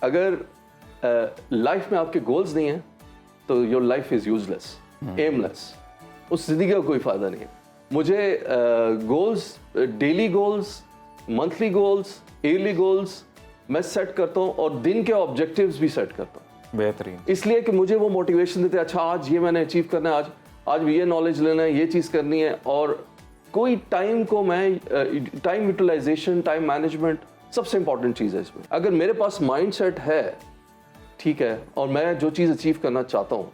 अगर लाइफ में आपके गोल्स नहीं हैं तो your life is useless, aimless, उस ज़िंदगी का कोई फ़ायदा नहीं है। मुझे goals, daily goals, monthly goals, yearly goals मैं सेट करता हूँ और दिन के ऑब्जेक्टिव्स भी सेट करता हूँ। बेहतरीन। इसलिए कि मुझे वो मोटिवेशन देते हैं, अच्छा आज ये मैंने अचीव करना है, आज ये नॉलेज लेना है, ये चीज़ करनी है। और कोई टाइम को मैं टाइम यूटिलाइजेशन, टाइम मैनेजमेंट सबसे इंपॉर्टेंट चीज़ है इसमें। अगर मेरे पास माइंड सेट है, ठीक है, और मैं जो चीज़ अचीव करना चाहता हूँ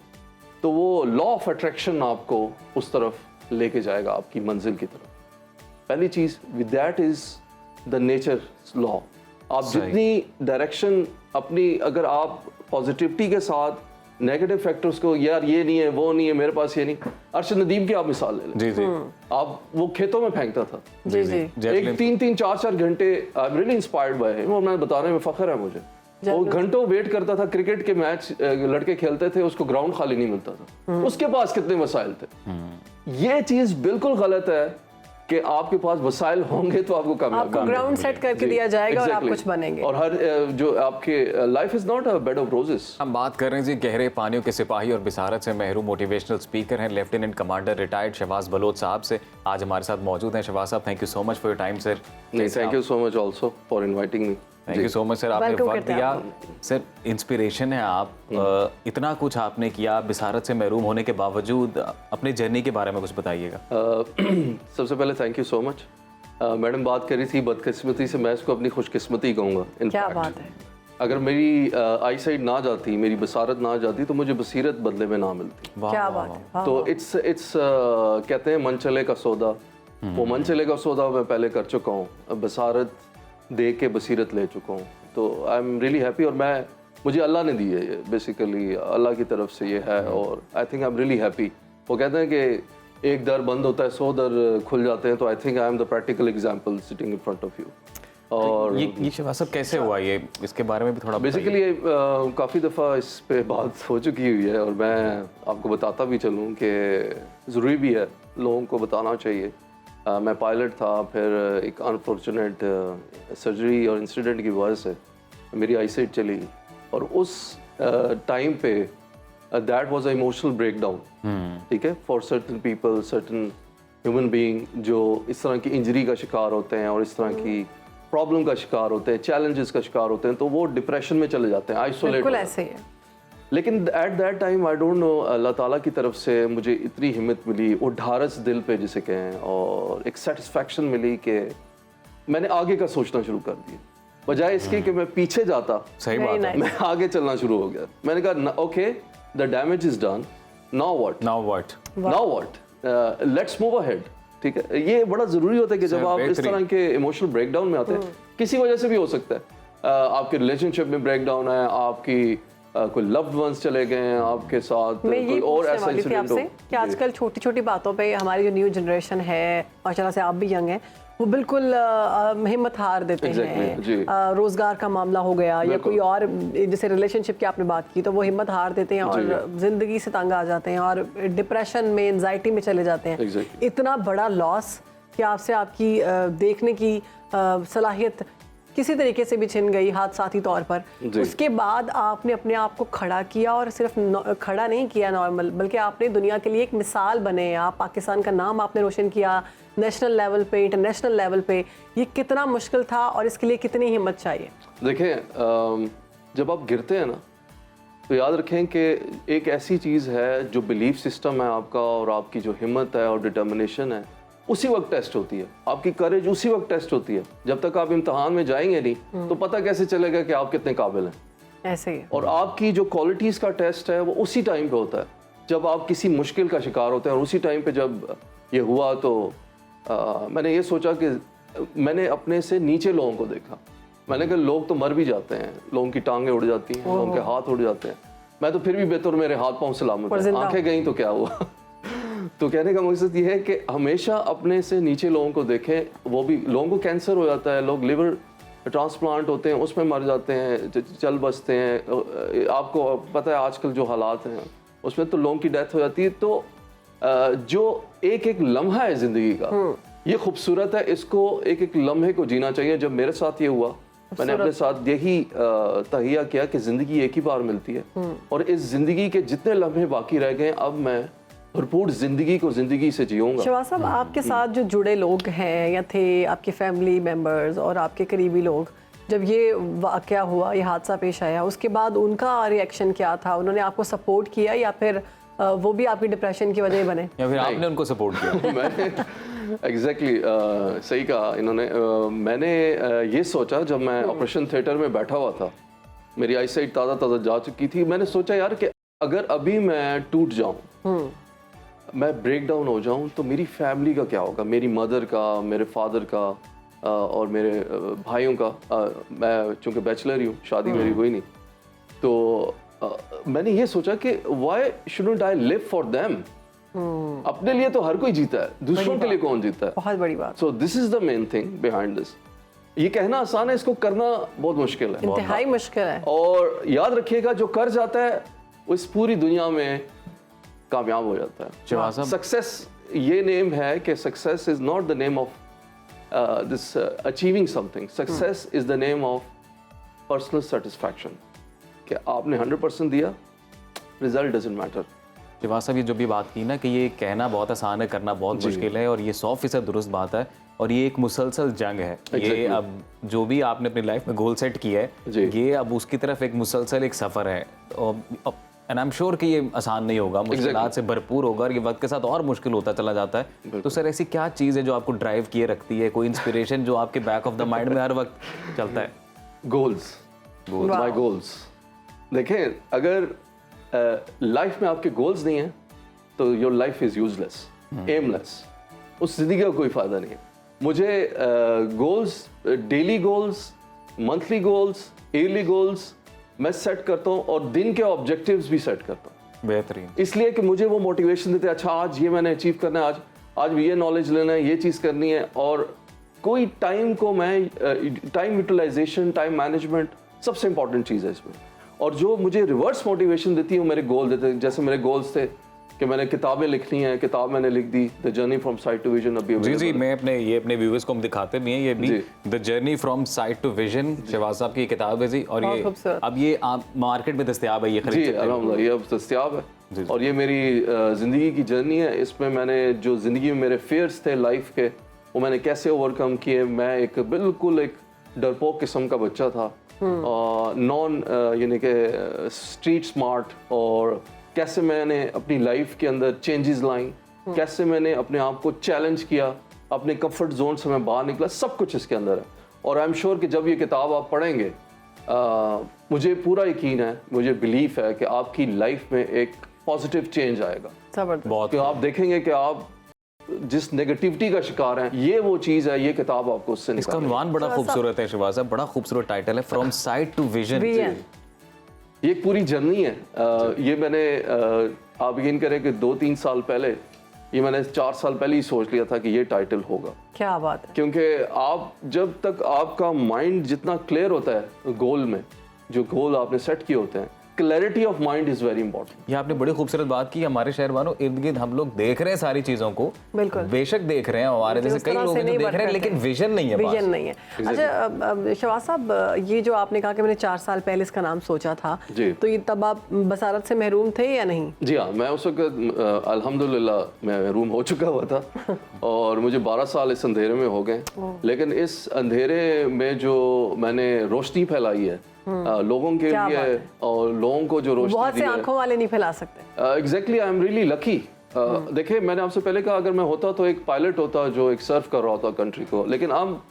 तो वो लॉ ऑफ अट्रैक्शन आपको उस तरफ लेके जाएगा, आपकी मंजिल की तरफ। पहली चीज़ with that is the nature law. आप जितनी डायरेक्शन अपनी, अगर आप पॉजिटिविटी के साथ नेगेटिव फैक्टर्स को, यार ये नहीं है, वो नहीं है, मेरे पास ये नहीं। अरशद नदीम की आप मिसाल ले लें। जी जी। आप वो खेतों में फेंकता था जी जी। एक 3-3, 4-4 घंटे। I am really inspired by him और मैं बताने में फख्र है मुझे। वो घंटों वेट करता था, क्रिकेट के मैच लड़के खेलते थे, उसको ग्राउंड खाली नहीं मिलता था। उसके पास कितने वसाइल थे। ये चीज बिल्कुल गलत है कि आपके पास वसाइल होंगे तो आपको कामयाब, आपको ग्राउंड सेट करके दिया जाएगा और आप कुछ बनेंगे। और हर जो आपके life is not a bed of roses. हम बात कर रहे हैं जी गहरे पानियों के सिपाही और बिसारत से महरूम मोटिवेशनल स्पीकर हैं lieutenant commander retired Shahbaz Baloch साहब से आज हमारे साथ मौजूद हैं। शहबाज साहब, thank you so much for your time sir. Thank you so much also for inviting me. Thank you so much sir, आपने वक्त दिया। सर इंस्पिरेशन है आप, इतना कुछ आपने किया, बिसारत से महरूम होने के बावजूद अपनी जर्नी के बारे में कुछ बताइएगा। सबसे पहले thank you so much. Madam बात करी थी बदकिस्मती से, मैं इसको अपनी खुशकिस्मती कहूँगा। क्या बात है। अगर मेरी आई साइड ना जाती, मेरी बसारत ना जाती तो मुझे बसीरत बदले में ना मिलती। क्या बात है। तो इट्स कहते हैं मन चले का सौदा, वो मन चले का सौदा मैं पहले कर चुका हूँ, बसारत दे के बसीरत ले चुका हूँ। तो आई एम रियली हैप्पी। और मुझे अल्लाह ने दी है ये, बेसिकली अल्लाह की तरफ से ये है। और I think I am really happy. वो कहते हैं कि एक दर बंद होता है 100 दर खुल जाते हैं। तो I think I am the practical example sitting in front of you. और ये शहबाज साहब कैसे हुआ ये, इसके बारे में भी थोड़ा बेसिकली काफ़ी दफ़ा इस पे बात हो चुकी हुई है और मैं आपको बताता भी चलूँ कि ज़रूरी भी है, लोगों को बताना चाहिए। मैं पायलट था, फिर एक अनफॉर्चुनेट सर्जरी और इंसिडेंट की वजह से मेरी आई साइट चली और उस टाइम पे that was a emotional breakdown, ठीक है, for certain people, certain human being जो इस तरह की इंजरी का शिकार होते हैं और इस तरह की प्रॉब्लम का शिकार होते हैं, चैलेंजेस का शिकार होते हैं, तो वो डिप्रेशन में चले जाते हैं, आइसोलेट। बिल्कुल ऐसे ही है। लेकिन at that time I don't know, अल्लाह ताला की तरफ से मुझे इतनी हिम्मत मिली, वो ढारस दिल पे जिसे कहें, और एक सेटिस्फैक्शन मिली कि मैंने आगे का सोचना शुरू कर दिया। बजाय इसके कि मैं पीछे जाता, सही बात है, मैं आगे चलना शुरू हो गया। मैंने कहा okay, the damage is done, now what, let's move ahead. ठीक है, ये बड़ा ज़रूरी होता है कि जब आप इस तरह के इमोशनल ब्रेकडाउन में आते हैं, किसी वजह से भी हो सकता है, आपके रिलेशनशिप में ब्रेकडाउन है, आपकी कोई लव्ड वंस चले गए हैं आपके साथ, कोई और ऐसा इंसिडेंट हो कि आजकल छोटी छोटी बातों पे हमारी जो न्यू जनरेशन है, माशाल्लाह से आप भी यंग हैं, वो बिल्कुल हिम्मत हार देते हैं। रोजगार का मामला हो गया या कोई और, जैसे रिलेशनशिप की आपने बात की, तो वो हिम्मत हार देते हैं और जिंदगी से तंग आ जाते हैं और डिप्रेशन में, एंजाइटी में चले जाते हैं। इतना बड़ा लॉस कि आपसे आपकी देखने की सलाहियत किसी तरीके से भी छिन गई हादसाती तौर पर। उसके बाद आपने अपने आप को खड़ा किया और सिर्फ खड़ा नहीं किया नॉर्मल, बल्कि आपने दुनिया के लिए एक मिसाल बने। आप पाकिस्तान का नाम आपने रोशन किया नेशनल लेवल पे, इंटरनेशनल लेवल पे। ये कितना मुश्किल था और इसके लिए कितनी हिम्मत चाहिए? देखें, जब आप गिरते हैं ना, तो याद रखें कि एक ऐसी चीज़ है जो बिलीफ सिस्टम है आपका, और आपकी जो हिम्मत है और डिटर्मिनेशन है, उसी वक्त टेस्ट होती है। आपकी करेज उसी वक्त टेस्ट होती है। जब तक आप इम्तिहान में जाएंगे नहीं तो पता कैसे चलेगा कि आप कितने काबिल हैं। ऐसे ही। और आपकी जो क्वालिटीज़ का टेस्ट है वो उसी टाइम पे होता है जब आप किसी मुश्किल का शिकार होते हैं। और उसी टाइम पे जब ये हुआ तो मैंने ये सोचा कि मैंने अपने से नीचे लोगों को देखा। मैंने कहा लोग तो मर भी जाते हैं, लोगों की टांगें उड़ जाती हैं, लोगों के हाथ उड़ जाते हैं, मैं तो फिर भी बेहतर, मेरे हाथ पाँव सलामत हैं, आंखें गई तो क्या हुआ। तो कहने का मकसद ये है कि हमेशा अपने से नीचे लोगों को देखें। वो भी लोगों को कैंसर हो जाता है, लोग लिवर ट्रांसप्लांट होते हैं, उसमें मर जाते हैं, चल बसते हैं। आपको पता है आजकल जो हालात हैं उसमें तो लोगों की डेथ हो जाती है। तो जो एक एक लम्हा है ज़िंदगी का, ये खूबसूरत है, इसको एक एक लम्हे को जीना चाहिए। जब मेरे साथ ये हुआ मैंने अपने साथ यही तहिया किया कि ज़िंदगी एक ही बार मिलती है और इस ज़िंदगी के जितने लम्हे बाकी रह गए अब मैं भरपूर ज़िंदगी को ज़िंदगी से जीऊँगा। शहबाज साहब, आपके साथ जो जुड़े लोग हैं या थे, आपके फैमिली मेम्बर्स और आपके करीबी लोग, जब ये वाक़या हुआ, ये हादसा पेश आया, उसके बाद उनका रिएक्शन क्या था? उन्होंने आपको सपोर्ट किया या फिर वो भी आपकी डिप्रेशन की वजह बने या फिर आपने उनको सपोर्ट किया? मैंने एग्जैक्टली सही कहा इन्होंने। मैंने ये सोचा जब मैं ऑपरेशन थिएटर में बैठा हुआ था, मेरी आई साइट ताज़ा ताज़ा जा चुकी थी, मैंने सोचा यार कि अगर अभी मैं टूट जाऊं, मैं ब्रेक डाउन हो जाऊं, तो मेरी फैमिली का क्या होगा, मेरी मदर का, मेरे फादर का और मेरे भाइयों का। मैं चूँकि बैचलर ही हूँ, शादी मेरी हुई नहीं, तो मैंने ये सोचा कि why shouldn't I live for them. अपने लिए तो हर कोई जीता है, दूसरों के लिए कौन जीता है? बहुत बड़ी बात। So this is the main thing behind this. ये कहना आसान है, इसको करना बहुत मुश्किल है, इंतहाई मुश्किल है। और याद रखिएगा जो कर जाता है वो इस पूरी दुनिया में कामयाब हो जाता है। सक्सेस ये नेम है कि success is not the name of this achieving something, success is the name of personal satisfaction, कि आपने 100% दिया, रिजल्ट डजंट मैटर। शहबाज साहब, ये जो भी बात की ना कि ये कहना बहुत आसान है, करना बहुत मुश्किल है, और ये 100% दुरुस्त बात है, और ये एक मुसलसल जंग है। ये अब जो भी आपने अपनी लाइफ में गोल सेट किया है, ये अब उसकी तरफ एक मुसलसल एक सफ़र है, एंड आई एम श्योर कि ये आसान नहीं होगा, मुश्किलात से भरपूर होगा, और ये वक्त के साथ और मुश्किल होता चला जाता है। तो सर, ऐसी क्या चीज़ है जो आपको ड्राइव किए रखती है, कोई इंस्पिरेशन जो आपके बैक ऑफ द माइंड में हर वक्त चलता है? Goals, my goals. देखें, अगर लाइफ में आपके गोल्स नहीं हैं तो your life is useless, aimless, उस जिंदगी का कोई फायदा नहीं है। मुझे goals, daily goals, monthly goals, yearly goals मैं सेट करता हूँ, और दिन के ऑब्जेक्टिव्स भी सेट करता हूँ। बेहतरीन। इसलिए कि मुझे वो मोटिवेशन देते हैं, अच्छा आज ये मैंने अचीव करना है, आज भी ये नॉलेज लेना है, ये चीज़ करनी है। और कोई टाइम को मैं टाइम यूटिलाइजेशन, टाइम मैनेजमेंट सबसे इंपॉर्टेंट चीज़ है इसमें। और जो मुझे रिवर्स मोटिवेशन देती है वो मेरे गोल देते हैं। जैसे मेरे गोल्स थे कि मैंने किताबें लिखनी है, किताब मैंने लिख दी, the journey from sight to vision. अभी जी, मैं अपने व्यूअर्स को हम दिखाते भी हैं, ये भी the journey from sight to vision, Shahbaz साहब की किताब है जी, और ये अब ये आप मार्केट में दस्तयाब है, ये खरीद सकते हैं। अल्हम्दुलिल्लाह, ये अब दस्तयाब है, और ये मेरी ज़िंदगी की जर्नी है। इसमें मैंने जो ज़िंदगी में मेरे फेयर्स थे लाइफ के, वो मैंने कैसे ओवरकम किए। मैं एक बिल्कुल एक डरपोक किस्म का बच्चा था, नॉन यानी कि स्ट्रीट स्मार्ट, और कैसे मैंने अपनी लाइफ के अंदर चेंजेस लाई, कैसे मैंने अपने आप को चैलेंज किया, अपने कंफर्ट जोन से मैं बाहर निकला, सब कुछ इसके अंदर है। और आई एम श्योर कि जब ये किताब आप पढ़ेंगे, मुझे पूरा यकीन है, मुझे बिलीफ है कि आपकी लाइफ में एक पॉजिटिव चेंज आएगा। जबरदस्त। कि आप देखेंगे कि आप जिस नेगेटिविटी का शिकार हैं, ये वो चीज़ है, ये किताब आपको उससे इसका उन्वान बड़ा खूबसूरत है शहबाज साहब, बड़ा खूबसूरत टाइटल है, फ्रॉम साइट टू विजन। ये एक पूरी जर्नी है। ये मैंने आप यकीन करें कि 2-3 साल पहले, ये मैंने 4 साल पहले ही सोच लिया था कि ये टाइटल होगा। क्या बात है। क्योंकि आप जब तक आपका माइंड जितना क्लियर होता है गोल में, जो गोल आपने सेट किए होते हैं, clarity of mind is very important. ये आपने बड़ी खूबसूरत बात की। हमारे शहर वालों, इर्द गिर्द हम लोग देख रहे हैं सारी चीजों को, बिल्कुल बेशक देख रहे हैं, हमारे जैसे कई लोग हैं जो देख रहे हैं, लेकिन विजन नहीं है, विजन नहीं है। अच्छा शहबाज साहब, ये जो आपने कहा कि मैंने 4 साल पहले इसका नाम सोचा था, तो ये तब आप बसारत से महरूम थे या नहीं? जी हाँ, मैं उस वक्त अल्हम्दुलिल्लाह मैं महरूम हो चुका हुआ था, और मुझे 12 साल इस अंधेरे में हो गए। लेकिन इस अंधेरे में जो मैंने रोशनी फैलाई है लोगों के लिए, और लोगों को जो रोशनी बहुत से आंखों वाले नहीं फैला सकते। Exactly, I am really lucky. देखिए, मैंने आपसे पहले कहा, अगर मैं होता तो एक पायलट होता जो एक सर्व कर रहा होता कंट्री को, लेकिन अब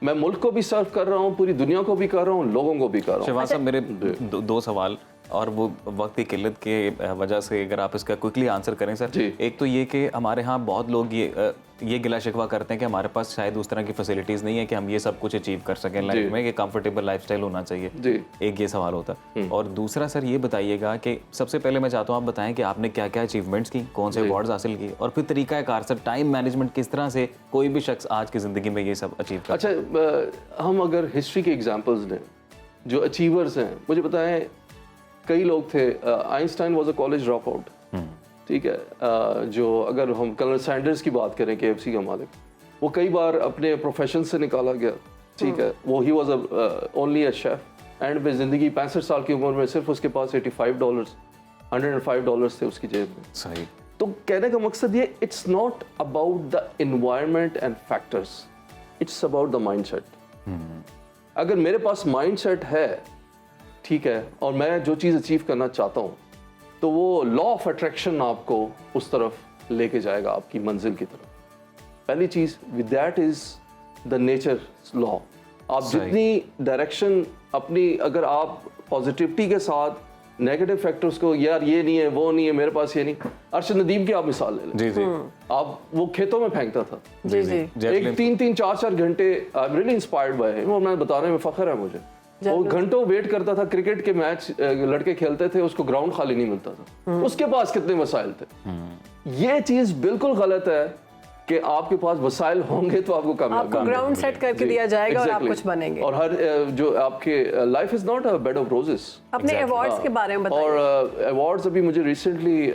मैं मुल्क को भी सर्व कर रहा हूँ, पूरी दुनिया को भी कर रहा हूँ, लोगों को भी कर रहा हूँ। शहबाज साहब, मेरे दो सवाल, और वो वक्त की किल्लत के वजह से अगर आप इसका क्विकली आंसर करें सर। एक तो ये कि हमारे यहाँ बहुत लोग ये गिला शिकवा करते हैं कि हमारे पास शायद उस तरह की फैसिलिटीज़ नहीं है कि हम ये सब कुछ अचीव कर सकें लाइफ में, कि कंफर्टेबल लाइफस्टाइल होना चाहिए। एक ये सवाल होता है। और दूसरा सर ये बताइएगा कि सबसे पहले मैं चाहता हूँ आप बताएं कि आपने क्या क्या अचीवमेंट्स की, कौन से अवार्ड्स हासिल किए, और फिर तरीकाकार सर टाइम मैनेजमेंट किस तरह से कोई भी शख्स आज की ज़िंदगी में ये सब अचीव कर। अच्छा, हम अगर हिस्ट्री के एग्जाम्पल्स लें, जो अचीवर्स हैं, मुझे बताएं, कई लोग थे। Einstein was a college drop out, ठीक है। जो अगर हम कर्नल सैंडर्स की बात करें, KFC का मालिक, वो कई बार अपने प्रोफेशन से निकाला गया, ठीक है, वो he was only a chef and में ज़िंदगी 65 साल की उम्र में सिर्फ उसके पास $105 थे उसकी जेब में। सही। तो कहने का मकसद ये, it's not about the environment and factors, it's about the mindset. अगर मेरे पास माइंडसेट है, ठीक है, और मैं जो चीज़ अचीव करना चाहता हूँ, तो वो लॉ ऑफ अट्रैक्शन आपको उस तरफ लेके जाएगा, आपकी मंजिल की तरफ। पहली चीज़, with that is the nature law. आप जितनी डायरेक्शन अपनी, अगर आप पॉजिटिविटी के साथ नेगेटिव फैक्टर्स को, यार ये नहीं है, वो नहीं है, मेरे पास ये नहीं, अरशद नदीम की आप मिसाल ले लें। जी जी। आप वो खेतों में फेंकता था, जी जी, एक 3-3, 4-4 घंटे। I am really inspired by him, और मैं बताने में फख्र है मुझे। वो घंटों वेट करता था, क्रिकेट के मैच लड़के खेलते थे, उसको ग्राउंड खाली नहीं मिलता था, उसके पास कितने वसाइल थे। ये चीज बिल्कुल गलत है कि आपके पास वसाइल होंगे तो आपको कामयाब, आपको ग्राउंड सेट करके दिया जाएगा और आप कुछ बनेंगे। और हर जो आपके life is not a bed of roses. अपने अवार्ड्स के बारे में बताइए। और अवार्ड्स अभी मुझे रिसेंटली,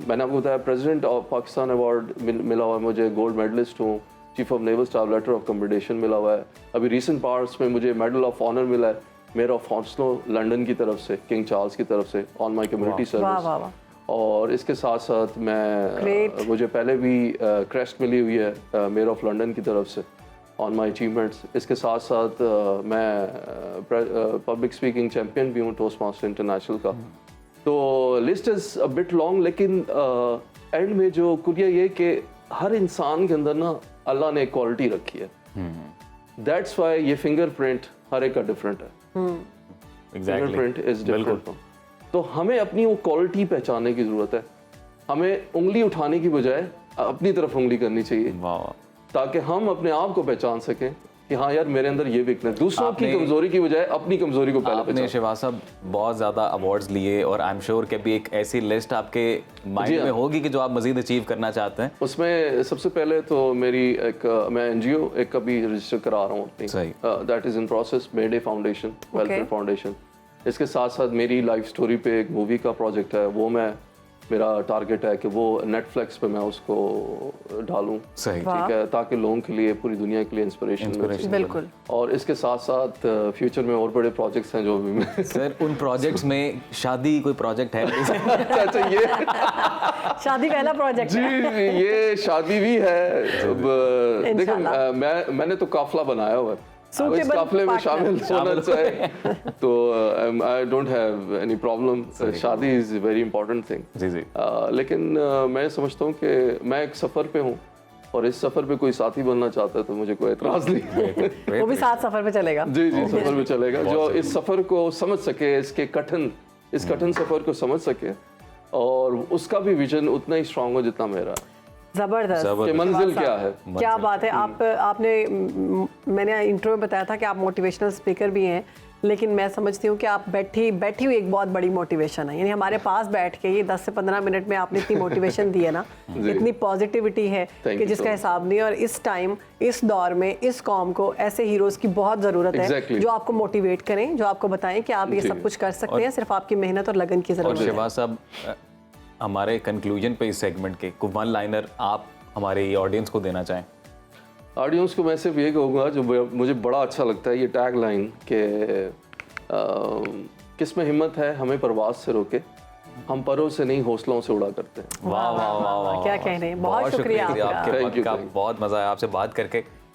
मैंने आपको बताया, प्रेसिडेंट ऑफ पाकिस्तान अवार्ड मिला हुआ है मुझे, गोल्ड मेडलिस्ट हूँ, chief of naval staff letter of commendation मिला हुआ है। अभी रिसेंट पार्ट्स में मुझे मेडल ऑफ ऑनर मिला है, मेयर ऑफ हॉन्सलो लंदन की तरफ से, किंग चार्ल्स की तरफ से, ऑन माई कम्युनिटी सर्विस। और इसके साथ साथ मैं, मुझे पहले भी क्रेस्ट मिली हुई है मेयर ऑफ लंदन की तरफ से ऑन माई अचीवमेंट्स। इसके साथ साथ मैं पब्लिक स्पीकिंग चैम्पियन भी हूँ टोस्ट मास्टर इंटरनेशनल का। तो list is a bit long, लेकिन एंड में जो कुरिया ये कि हर इंसान के अंदर ना अल्लाह ने एक क्वालिटी रखी है। दैट्स वाई ये फिंगरप्रिंट हर एक का डिफरेंट है। Fingerprint is different. तो हमें अपनी वो क्वालिटी पहचानने की जरूरत है। हमें उंगली उठाने की बजाय अपनी तरफ उंगली करनी चाहिए, ताकि हम अपने आप को पहचान सकें कि हाँ यार, मेरे अंदर ये वीकनेस, दूसरों की कमजोरी की बजाय अपनी कमजोरी को पहले आपने शिवा साहब बहुत ज़्यादा अवार्ड्स लिए, और आई एम श्योर कि भी एक ऐसी लिस्ट आपके माइंड में होगी कि जो आप मजीद अचीव करना चाहते हैं। उसमें सबसे पहले तो मेरी एक, मैं एनजीओ एक का भी रजिस्टर करा रहा हूँ अपनी, that is in process, mayday foundation, welfare foundation. इसके साथ साथ मेरी लाइफ स्टोरी पे एक मूवी का प्रोजेक्ट है, वो मैं, मेरा टारगेट है कि वो नेटफ्लिक्स पे मैं उसको डालूं, ठीक है, ताकि लोगों के लिए, पूरी दुनिया के लिए इंस्पिरेशन मिले। बिल्कुल। और इसके साथ साथ फ्यूचर में और बड़े प्रोजेक्ट्स हैं जो भी मैं सर, उन प्रोजेक्ट्स में शादी कोई प्रोजेक्ट है? अच्छा, ये शादी पहला प्रोजेक्ट जी, ये शादी भी है। देखो, मैंने तो काफिला बनाया हुआ है, इस काफले में शामिल होना चाहे तो I don't have any problem. शादी इज वेरी इंपॉर्टेंट थिंग। जी जी। लेकिन मैं समझता हूँ कि मैं एक सफ़र पे हूँ, और इस सफ़र पे कोई साथी बनना चाहता है तो मुझे कोई एतराज़ नहीं। वो भी साथ सफ़र पे चलेगा। जी जी, सफ़र पे चलेगा, जो इस सफ़र को समझ सके, इसके इस कठिन सफ़र को समझ सके, और उसका भी विजन उतना ही स्ट्रांग हो जितना मेरा। जबरदस्त। कि मंजिल क्या है। क्या बात है। आपने, मैंने इंट्रो में बताया था कि आप मोटिवेशनल स्पीकर भी हैं, लेकिन मैं समझती हूँ कि आप बैठी हुई एक बहुत बड़ी मोटिवेशन है। यानी हमारे पास बैठ के ये 10 से 15 मिनट में आपने इतनी मोटिवेशन दी है ना, इतनी पॉजिटिविटी है कि जिसका हिसाब नहीं। और इस टाइम, इस दौर में, इस कौम को ऐसे हीरोज़ की बहुत ज़रूरत है, जो आपको मोटिवेट करें, जो आपको बताएं कि आप ये सब कुछ कर सकते हैं, सिर्फ आपकी मेहनत और लगन की ज़रूरत है। और शिवा साहब, हमारे कंक्लूजन पे इस सेगमेंट के कोई वन लाइनर आप हमारे ऑडियंस को देना चाहें? ऑडियंस को मैं सिर्फ ये कहूँगा, जो मुझे बड़ा अच्छा लगता है, ये टैग लाइन कि किस में हिम्मत है हमें परवाज से रोके, हम परों से नहीं हौसलों से उड़ा करते हैं। वाह वाह वाह, क्या कह रहे हैं। बहुत शुक्रिया आपका। बहुत मज़ा आया आपसे बात करके।